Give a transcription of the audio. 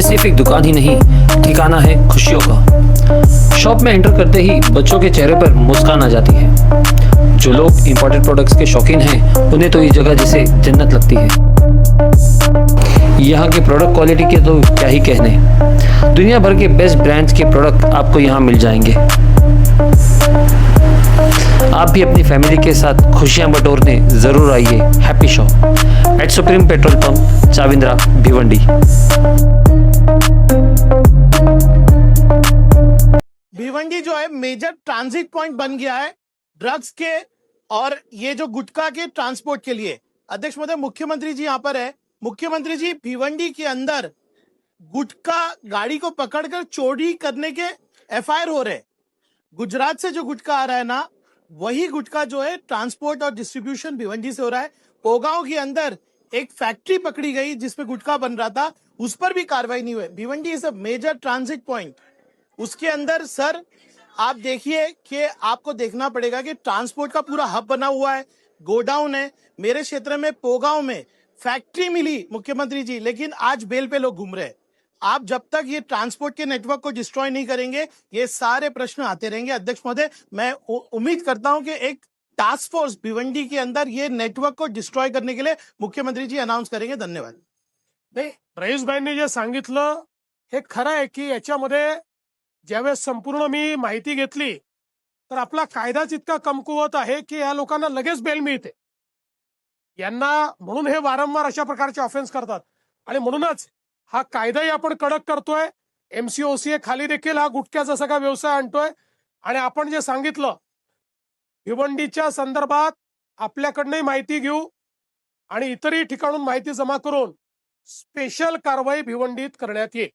सिर्फ एक दुकान ही नहीं, ठिकाना है खुशियों का। शॉप में एंटर करते ही बच्चों के चेहरे पर मुस्कान आ जाती है। जो लोग इंपोर्टेड प्रोडक्ट्स के शौकीन हैं, उन्हें तो ये जगह जैसे जन्नत लगती है। यहाँ की प्रोडक्ट क्वालिटी के तो क्या ही कहने। दुनिया भर के बेस्ट ब्रांड्स के प्रोडक्ट आपको यहाँ मिल जाएंगे। आप भी अपनी फैमिली के साथ खुशियां बटोरने जरूर आइए happy shop at supreme petrol pump, Chavindra, Bhiwandi. Bhiwandi जो है मेजर ट्रांजिट पॉइंट बन गया है ड्रग्स के और ये जो गुटखा के ट्रांसपोर्ट के लिए। अध्यक्ष महोदय, मुख्यमंत्री जी यहाँ पर है। मुख्यमंत्री जी, भिवंडी के अंदर गुटखा गाड़ी को पकड़कर चोरी करने के एफआईआर हो रहे। गुजरात से जो गुटखा आ रहा है ना, वही गुटखा जो है ट्रांसपोर्ट और डिस्ट्रीब्यूशन भिवंडी से हो रहा है। पोगांव के अंदर एक फैक्ट्री पकड़ी गई जिसमें गुटखा बन रहा था, उस पर भी कार्रवाई नहीं हुई। Bhiwandi is a major transit point. उसके अंदर सर आप देखिए कि आपको देखना पड़ेगा कि ट्रांसपोर्ट का पूरा हब बना हुआ है, गोडाउन है। मेरे क्षेत्र में पोगांव में फैक्ट्री मिली मुख्यमंत्री जी, लेकिन आज बेल पे लोग घूम रहे हैं। आप जब तक ये ट्रांसपोर्ट के नेटवर्क को डिस्ट्रॉय नहीं करेंगे, ये सारे प्रश्न आते रहेंगे। अध्यक्ष महोदय, मैं उम्मीद करता हूं कि एक टास्क फोर्स भिवंडी के अंदर ये नेटवर्क को डिस्ट्रॉय करने के लिए मुख्यमंत्री जी अनाउंस करेंगे। धन्यवाद। नाही, रईसभाईंनी जे सांगितलं हे खरं आहे की याच्यामध्ये ज्यावेळेस संपूर्ण मी माहिती घेतली तर आपला कायदाच इतका कमकुवत आहे की या लोकांना लगेच बेल मिळते। यांना म्हणून हे वारंवार अशा प्रकारचे ऑफेन्स करतात आणि म्हणूनच हा कायदाही आपण कडक करतोय। एमसीओसीए खाली देखील हा गुटख्याचा सगळा व्यवसाय आणतोय आणि आपण जे सांगितलं भिवंडीच्या संदर्भात आपल्याकडनंही माहिती घेऊ आणि इतरही ठिकाणून माहिती जमा करून स्पेशल कारवाई भिवंडीत करण्यात येईल।